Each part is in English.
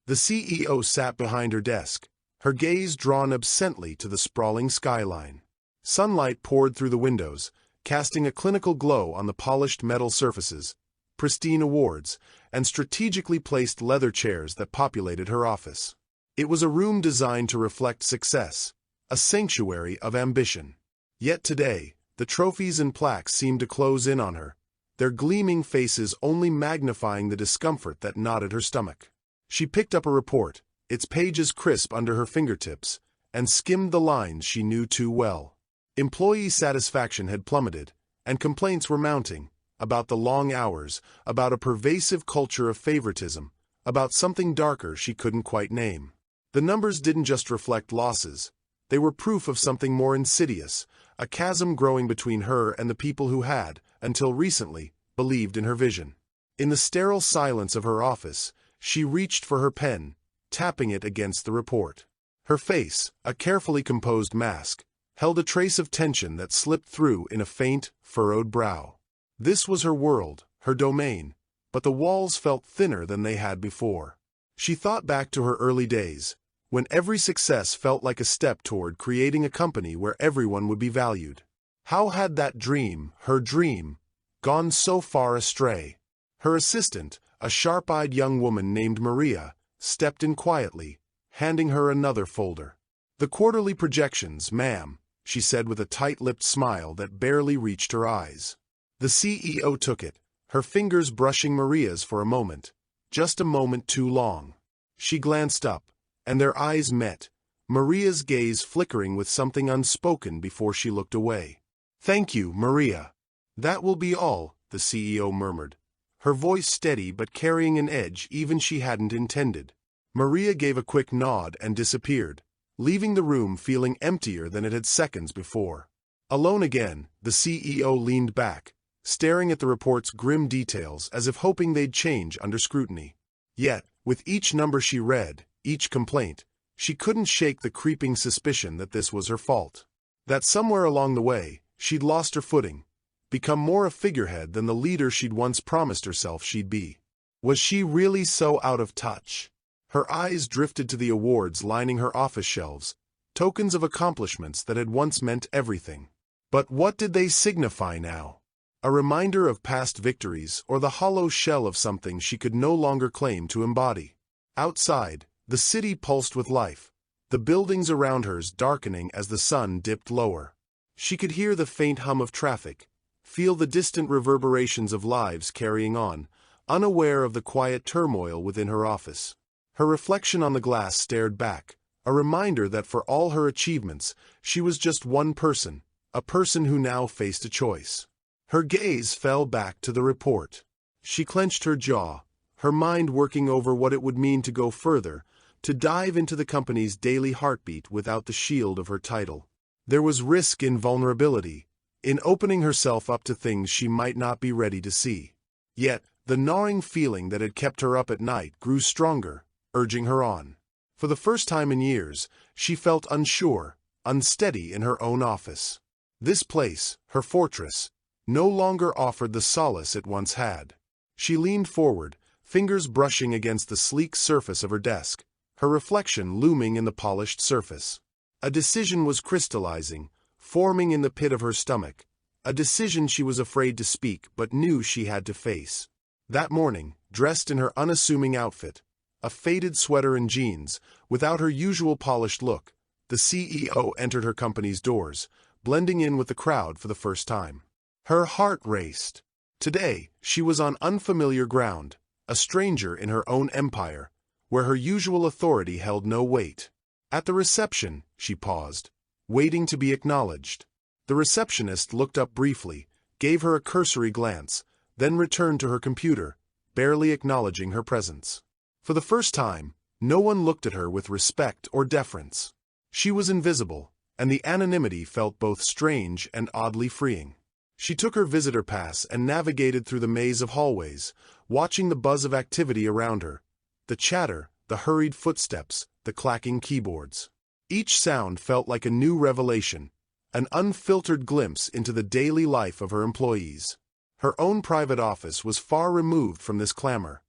The CEO sat behind her desk, her gaze drawn absently to the sprawling skyline. Sunlight poured through the windows, casting a clinical glow on the polished metal surfaces, pristine awards, and strategically placed leather chairs that populated her office. It was a room designed to reflect success, a sanctuary of ambition. Yet today, the trophies and plaques seemed to close in on her, their gleaming faces only magnifying the discomfort that knotted her stomach. She picked up a report, its pages crisp under her fingertips, and skimmed the lines she knew too well. Employee satisfaction had plummeted, and complaints were mounting, about the long hours, about a pervasive culture of favoritism, about something darker she couldn't quite name. The numbers didn't just reflect losses, they were proof of something more insidious, a chasm growing between her and the people who had, until recently, believed in her vision. In the sterile silence of her office, she reached for her pen, tapping it against the report. Her face, a carefully composed mask, held a trace of tension that slipped through in a faint, furrowed brow. This was her world, her domain, but the walls felt thinner than they had before. She thought back to her early days, when every success felt like a step toward creating a company where everyone would be valued. How had that dream, her dream, gone so far astray? Her assistant, a sharp-eyed young woman named Maria, stepped in quietly, handing her another folder. "The quarterly projections, ma'am," she said with a tight-lipped smile that barely reached her eyes. The CEO took it, her fingers brushing Maria's for a moment, just a moment too long. She glanced up, and their eyes met, Maria's gaze flickering with something unspoken before she looked away. "Thank you, Maria. That will be all," the CEO murmured, her voice steady but carrying an edge even she hadn't intended. Maria gave a quick nod and disappeared, leaving the room feeling emptier than it had seconds before. Alone again, the CEO leaned back, staring at the report's grim details as if hoping they'd change under scrutiny. Yet, with each number she read, each complaint, she couldn't shake the creeping suspicion that this was her fault. That somewhere along the way, she'd lost her footing, become more a figurehead than the leader she'd once promised herself she'd be. Was she really so out of touch? Her eyes drifted to the awards lining her office shelves, tokens of accomplishments that had once meant everything. But what did they signify now? A reminder of past victories or the hollow shell of something she could no longer claim to embody? Outside, the city pulsed with life, the buildings around her darkening as the sun dipped lower. She could hear the faint hum of traffic, feel the distant reverberations of lives carrying on, unaware of the quiet turmoil within her office. Her reflection on the glass stared back, a reminder that for all her achievements, she was just one person, a person who now faced a choice. Her gaze fell back to the report. She clenched her jaw, her mind working over what it would mean to go further, to dive into the company's daily heartbeat without the shield of her title. There was risk in vulnerability, in opening herself up to things she might not be ready to see. Yet, the gnawing feeling that had kept her up at night grew stronger, urging her on. For the first time in years, she felt unsure, unsteady in her own office. This place, her fortress, no longer offered the solace it once had. She leaned forward, fingers brushing against the sleek surface of her desk, her reflection looming in the polished surface. A decision was crystallizing, forming in the pit of her stomach, a decision she was afraid to speak but knew she had to face. That morning, dressed in her unassuming outfit, a faded sweater and jeans, without her usual polished look, the CEO entered her company's doors, blending in with the crowd for the first time. Her heart raced. Today, she was on unfamiliar ground, a stranger in her own empire, where her usual authority held no weight. At the reception, she paused, waiting to be acknowledged. The receptionist looked up briefly, gave her a cursory glance, then returned to her computer, barely acknowledging her presence. For the first time, no one looked at her with respect or deference. She was invisible, and the anonymity felt both strange and oddly freeing. She took her visitor pass and navigated through the maze of hallways, watching the buzz of activity around her, the chatter, the hurried footsteps, the clacking keyboards. Each sound felt like a new revelation, an unfiltered glimpse into the daily life of her employees. Her own private office was far removed from this clamor.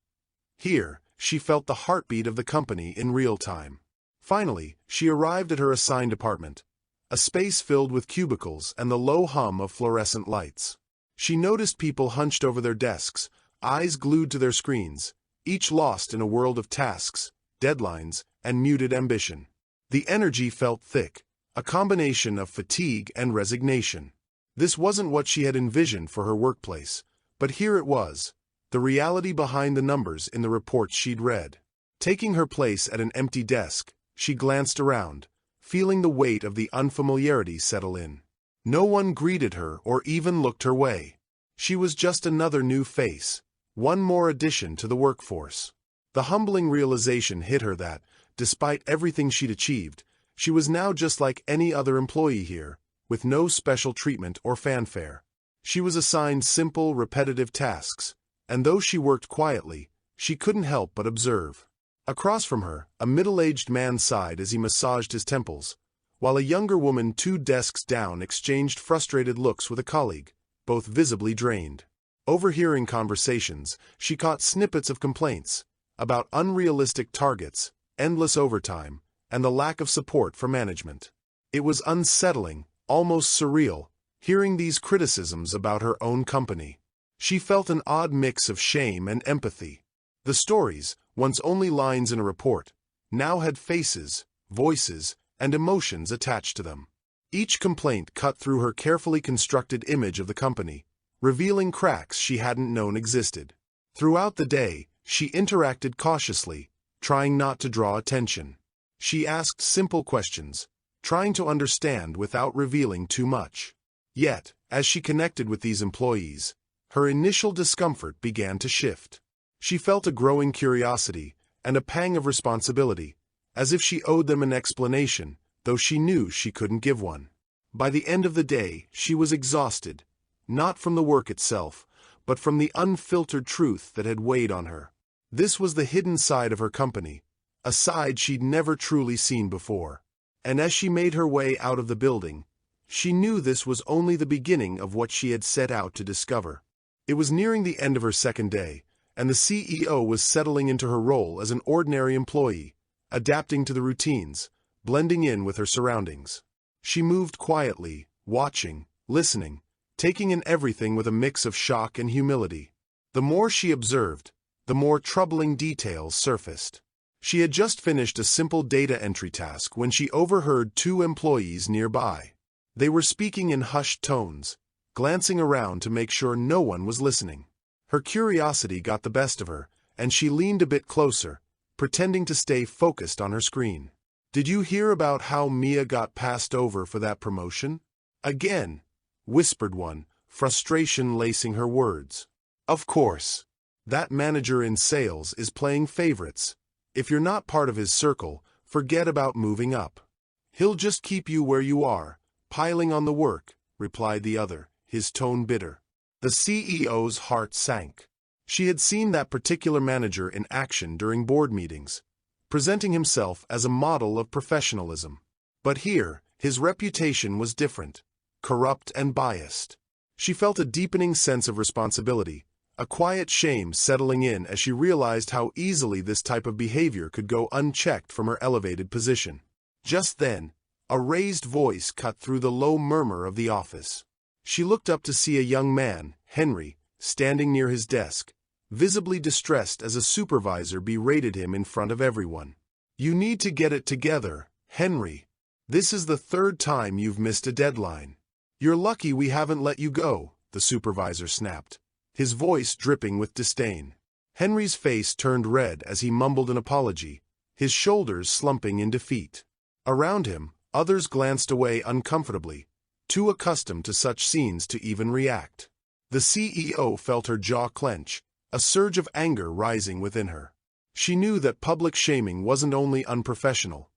Here, she felt the heartbeat of the company in real time. Finally, she arrived at her assigned apartment, a space filled with cubicles and the low hum of fluorescent lights. She noticed people hunched over their desks, eyes glued to their screens, each lost in a world of tasks, deadlines, and muted ambition. The energy felt thick, a combination of fatigue and resignation. This wasn't what she had envisioned for her workplace, but here it was, the reality behind the numbers in the reports she'd read. Taking her place at an empty desk, she glanced around, feeling the weight of the unfamiliarity settle in. No one greeted her or even looked her way. She was just another new face, one more addition to the workforce. The humbling realization hit her that, despite everything she'd achieved, she was now just like any other employee here, with no special treatment or fanfare. She was assigned simple, repetitive tasks, and though she worked quietly, she couldn't help but observe. Across from her, a middle-aged man sighed as he massaged his temples, while a younger woman 2 desks down exchanged frustrated looks with a colleague, both visibly drained. Overhearing conversations, she caught snippets of complaints about unrealistic targets, endless overtime, and the lack of support for management. It was unsettling, almost surreal, hearing these criticisms about her own company. She felt an odd mix of shame and empathy. The stories, once only lines in a report, now had faces, voices, and emotions attached to them. Each complaint cut through her carefully constructed image of the company, revealing cracks she hadn't known existed. Throughout the day, she interacted cautiously, trying not to draw attention. She asked simple questions, trying to understand without revealing too much. Yet, as she connected with these employees, her initial discomfort began to shift. She felt a growing curiosity and a pang of responsibility, as if she owed them an explanation, though she knew she couldn't give one. By the end of the day, she was exhausted, not from the work itself, but from the unfiltered truth that had weighed on her. This was the hidden side of her company, a side she'd never truly seen before. And as she made her way out of the building, she knew this was only the beginning of what she had set out to discover. It was nearing the end of her second day, and the CEO was settling into her role as an ordinary employee, adapting to the routines, blending in with her surroundings. She moved quietly, watching, listening, taking in everything with a mix of shock and humility. The more she observed, the more troubling details surfaced. She had just finished a simple data entry task when she overheard 2 employees nearby. They were speaking in hushed tones, glancing around to make sure no one was listening. Her curiosity got the best of her, and she leaned a bit closer, pretending to stay focused on her screen. "Did you hear about how Mia got passed over for that promotion?" "Again," whispered one, frustration lacing her words. "Of course. That manager in sales is playing favorites. If you're not part of his circle, forget about moving up. He'll just keep you where you are, piling on the work," replied the other, his tone bitter. The CEO's heart sank. She had seen that particular manager in action during board meetings, presenting himself as a model of professionalism. But here, his reputation was different, corrupt and biased. She felt a deepening sense of responsibility, a quiet shame settling in as she realized how easily this type of behavior could go unchecked from her elevated position. Just then, a raised voice cut through the low murmur of the office. She looked up to see a young man, Henry, standing near his desk, visibly distressed as a supervisor berated him in front of everyone. "You need to get it together, Henry. This is the 3rd time you've missed a deadline. You're lucky we haven't let you go," the supervisor snapped, his voice dripping with disdain. Henry's face turned red as he mumbled an apology, his shoulders slumping in defeat. Around him, others glanced away uncomfortably, too accustomed to such scenes to even react. The CEO felt her jaw clench, a surge of anger rising within her. She knew that public shaming wasn't only unprofessional.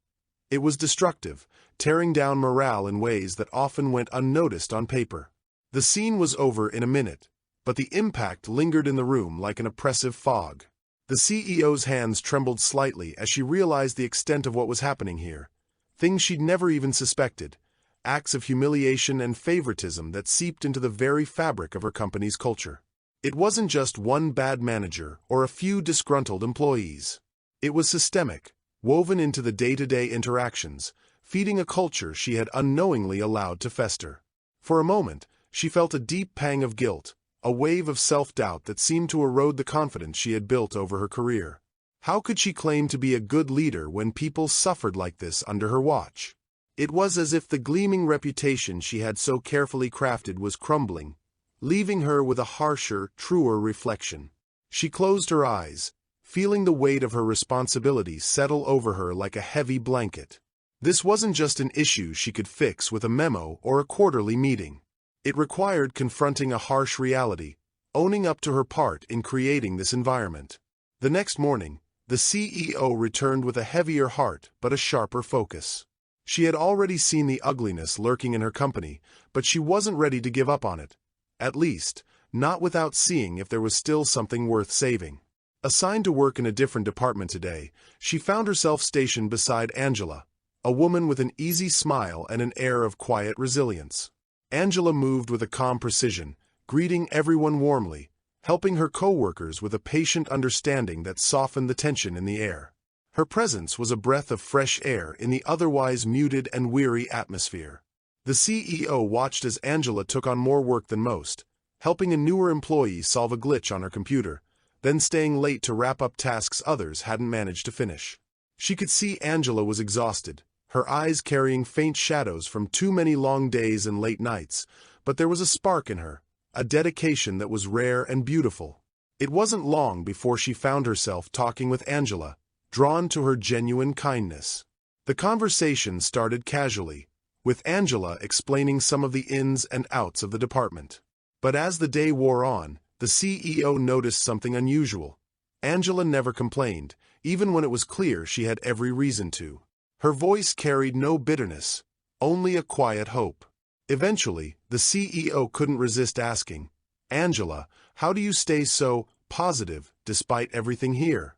It was destructive, tearing down morale in ways that often went unnoticed on paper. The scene was over in a minute, but the impact lingered in the room like an oppressive fog. The CEO's hands trembled slightly as she realized the extent of what was happening here. Things she'd never even suspected, acts of humiliation and favoritism that seeped into the very fabric of her company's culture. It wasn't just one bad manager or a few disgruntled employees. It was systemic, woven into the day-to-day interactions, feeding a culture she had unknowingly allowed to fester. For a moment, she felt a deep pang of guilt, a wave of self-doubt that seemed to erode the confidence she had built over her career. How could she claim to be a good leader when people suffered like this under her watch? It was as if the gleaming reputation she had so carefully crafted was crumbling, leaving her with a harsher, truer reflection. She closed her eyes, feeling the weight of her responsibility settle over her like a heavy blanket. This wasn't just an issue she could fix with a memo or a quarterly meeting. It required confronting a harsh reality, owning up to her part in creating this environment. The next morning, the CEO returned with a heavier heart but a sharper focus. She had already seen the ugliness lurking in her company, but she wasn't ready to give up on it. At least, not without seeing if there was still something worth saving. Assigned to work in a different department today, she found herself stationed beside Angela, a woman with an easy smile and an air of quiet resilience. Angela moved with a calm precision, greeting everyone warmly, helping her co-workers with a patient understanding that softened the tension in the air. Her presence was a breath of fresh air in the otherwise muted and weary atmosphere. The CEO watched as Angela took on more work than most, helping a newer employee solve a glitch on her computer, then staying late to wrap up tasks others hadn't managed to finish. She could see Angela was exhausted, her eyes carrying faint shadows from too many long days and late nights, but there was a spark in her, a dedication that was rare and beautiful. It wasn't long before she found herself talking with Angela, drawn to her genuine kindness. The conversation started casually, with Angela explaining some of the ins and outs of the department. But as the day wore on, the CEO noticed something unusual. Angela never complained, even when it was clear she had every reason to. Her voice carried no bitterness, only a quiet hope. Eventually, the CEO couldn't resist asking, "Angela, how do you stay so positive despite everything here?"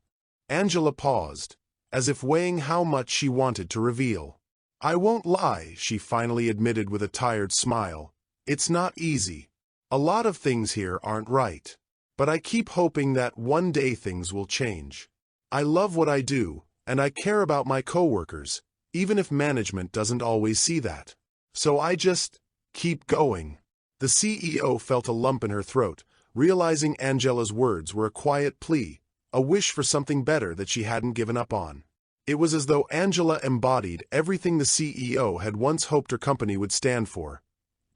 Angela paused, as if weighing how much she wanted to reveal. "I won't lie," she finally admitted with a tired smile. "It's not easy. A lot of things here aren't right. But I keep hoping that one day things will change. I love what I do, and I care about my coworkers, even if management doesn't always see that. So I just keep going." The CEO felt a lump in her throat, realizing Angela's words were a quiet plea, a wish for something better that she hadn't given up on. It was as though Angela embodied everything the CEO had once hoped her company would stand for: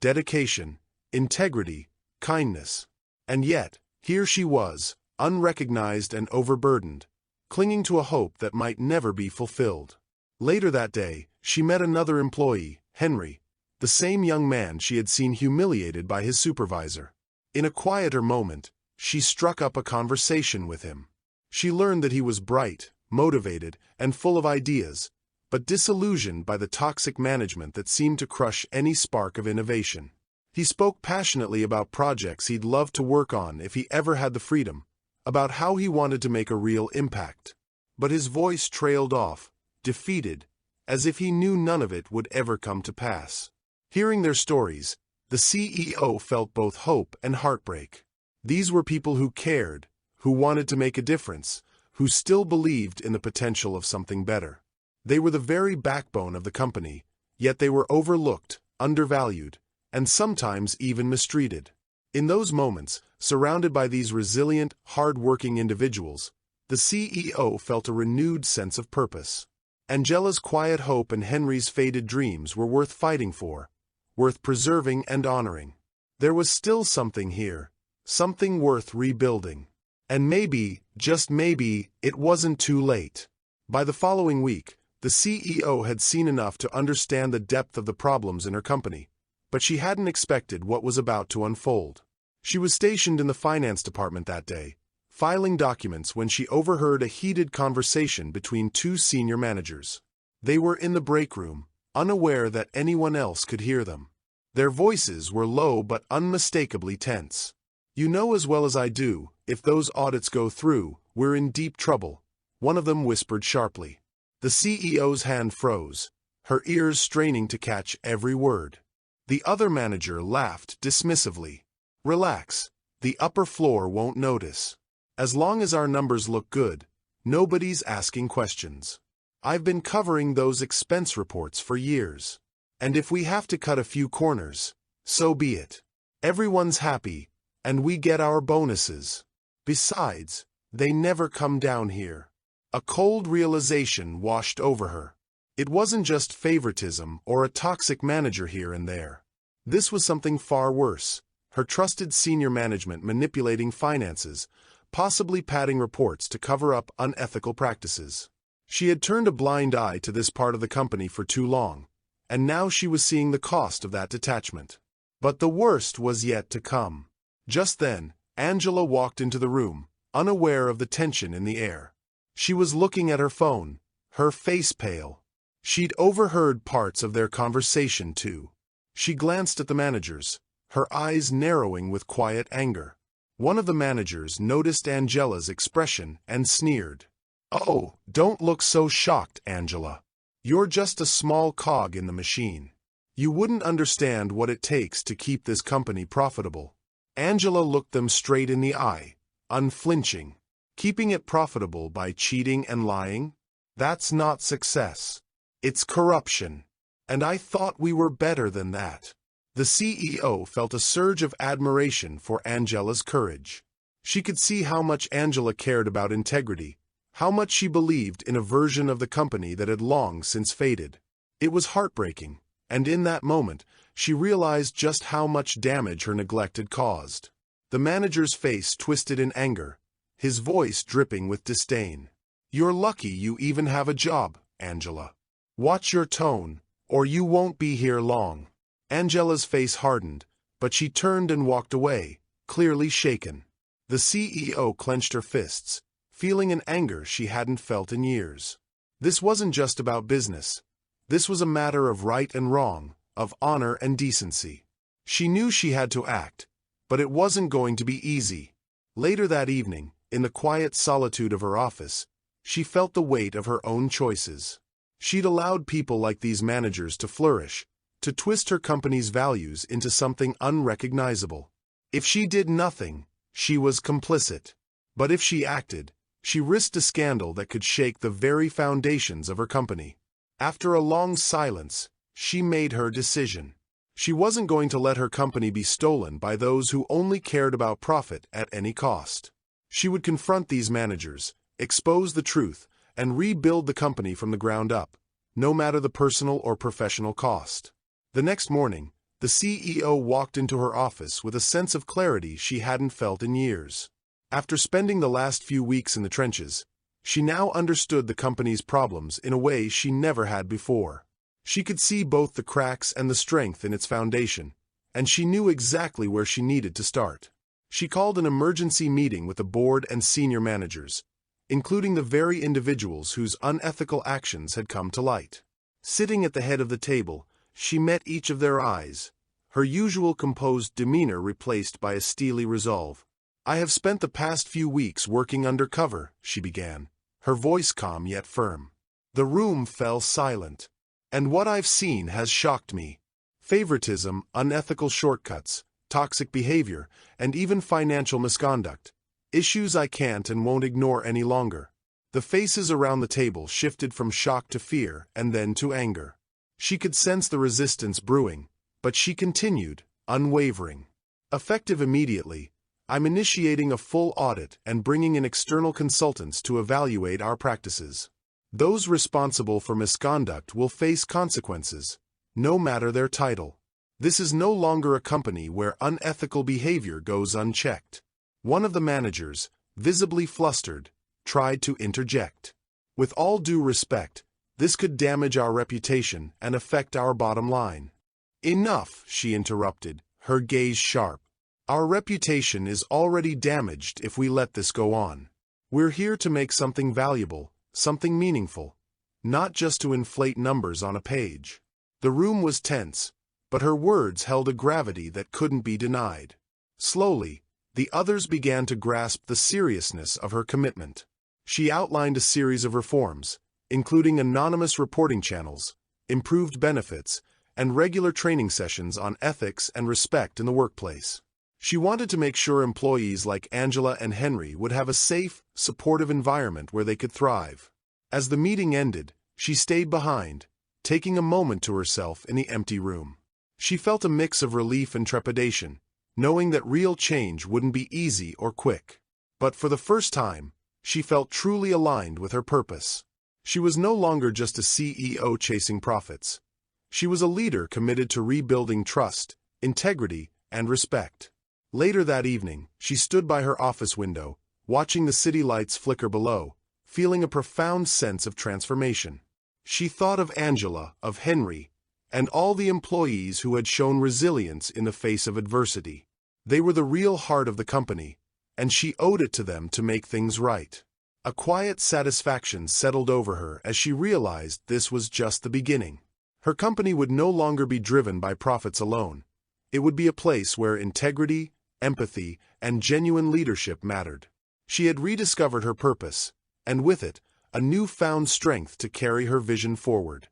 dedication, integrity, kindness. And yet, here she was, unrecognized and overburdened, clinging to a hope that might never be fulfilled. Later that day, she met another employee, Henry, the same young man she had seen humiliated by his supervisor. In a quieter moment, she struck up a conversation with him. She learned that he was bright, motivated, and full of ideas, but disillusioned by the toxic management that seemed to crush any spark of innovation. He spoke passionately about projects he'd love to work on if he ever had the freedom, about how he wanted to make a real impact. But his voice trailed off, defeated, as if he knew none of it would ever come to pass. Hearing their stories, the CEO felt both hope and heartbreak. These were people who cared, who wanted to make a difference, who still believed in the potential of something better. They were the very backbone of the company, yet they were overlooked, undervalued, and sometimes even mistreated. In those moments, surrounded by these resilient, hard-working individuals, the CEO felt a renewed sense of purpose. Angela's quiet hope and Henry's faded dreams were worth fighting for, worth preserving and honoring. There was still something here, something worth rebuilding. And maybe, just maybe, it wasn't too late. By the following week, the CEO had seen enough to understand the depth of the problems in her company, but she hadn't expected what was about to unfold. She was stationed in the finance department that day, filing documents when she overheard a heated conversation between two senior managers. They were in the break room, unaware that anyone else could hear them. Their voices were low but unmistakably tense. "You know as well as I do, if those audits go through, we're in deep trouble," one of them whispered sharply. The CEO's hand froze, her ears straining to catch every word. The other manager laughed dismissively. "Relax, The upper floor won't notice. As long as our numbers look good, nobody's asking questions. I've been covering those expense reports for years. And if we have to cut a few corners, so be it. Everyone's happy, and we get our bonuses. Besides, they never come down here. A cold realization washed over her. It wasn't just favoritism or a toxic manager here and there. This was something far worse. Her trusted senior management manipulating finances, possibly padding reports to cover up unethical practices. She had turned a blind eye to this part of the company for too long, and now she was seeing the cost of that detachment. But the worst was yet to come. Just then, Angela walked into the room, unaware of the tension in the air. She was looking at her phone, her face pale. She'd overheard parts of their conversation too. She glanced at the managers, her eyes narrowing with quiet anger. One of the managers noticed Angela's expression and sneered. "Oh, don't look so shocked, Angela. You're just a small cog in the machine. You wouldn't understand what it takes to keep this company profitable." Angela looked them straight in the eye, unflinching. Keeping it profitable by cheating and lying? That's not success. It's corruption. And I thought we were better than that. The CEO felt a surge of admiration for Angela's courage. She could see how much Angela cared about integrity, how much she believed in a version of the company that had long since faded. It was heartbreaking, and in that moment, she realized just how much damage her neglect had caused. The manager's face twisted in anger, his voice dripping with disdain. "You're lucky you even have a job, Angela. Watch your tone, or you won't be here long." Angela's face hardened, but she turned and walked away, clearly shaken. The CEO clenched her fists, feeling an anger she hadn't felt in years. This wasn't just about business. This was a matter of right and wrong, of honor and decency. She knew she had to act, but it wasn't going to be easy. Later that evening, in the quiet solitude of her office, she felt the weight of her own choices. She'd allowed people like these managers to flourish, to twist her company's values into something unrecognizable. If she did nothing, she was complicit. But if she acted, she risked a scandal that could shake the very foundations of her company. After a long silence, she made her decision. She wasn't going to let her company be stolen by those who only cared about profit at any cost. She would confront these managers, expose the truth, and rebuild the company from the ground up, no matter the personal or professional cost. The next morning, the CEO walked into her office with a sense of clarity she hadn't felt in years. After spending the last few weeks in the trenches, she now understood the company's problems in a way she never had before. She could see both the cracks and the strength in its foundation, and she knew exactly where she needed to start. She called an emergency meeting with the board and senior managers, including the very individuals whose unethical actions had come to light. Sitting at the head of the table, she met each of their eyes, her usual composed demeanor replaced by a steely resolve. "I have spent the past few weeks working undercover," she began, her voice calm yet firm. The room fell silent. "And what I've seen has shocked me. Favoritism, unethical shortcuts, toxic behavior, and even financial misconduct. Issues I can't and won't ignore any longer." The faces around the table shifted from shock to fear and then to anger. She could sense the resistance brewing, but she continued, unwavering. "Effective immediately, I'm initiating a full audit and bringing in external consultants to evaluate our practices. Those responsible for misconduct will face consequences, no matter their title. This is no longer a company where unethical behavior goes unchecked." One of the managers, visibly flustered, tried to interject. "With all due respect, this could damage our reputation and affect our bottom line." "Enough," she interrupted, her gaze sharp. "Our reputation is already damaged if we let this go on. We're here to make something valuable, something meaningful, not just to inflate numbers on a page." The room was tense, but her words held a gravity that couldn't be denied. Slowly, the others began to grasp the seriousness of her commitment. She outlined a series of reforms, including anonymous reporting channels, improved benefits, and regular training sessions on ethics and respect in the workplace. She wanted to make sure employees like Angela and Henry would have a safe, supportive environment where they could thrive. As the meeting ended, she stayed behind, taking a moment to herself in the empty room. She felt a mix of relief and trepidation, knowing that real change wouldn't be easy or quick. But for the first time, she felt truly aligned with her purpose. She was no longer just a CEO chasing profits. She was a leader committed to rebuilding trust, integrity, and respect. Later that evening, she stood by her office window, watching the city lights flicker below, feeling a profound sense of transformation. She thought of Angela, of Henry, and all the employees who had shown resilience in the face of adversity. They were the real heart of the company, and she owed it to them to make things right. A quiet satisfaction settled over her as she realized this was just the beginning. Her company would no longer be driven by profits alone. It would be a place where integrity, empathy, and genuine leadership mattered. She had rediscovered her purpose, and with it, a newfound strength to carry her vision forward.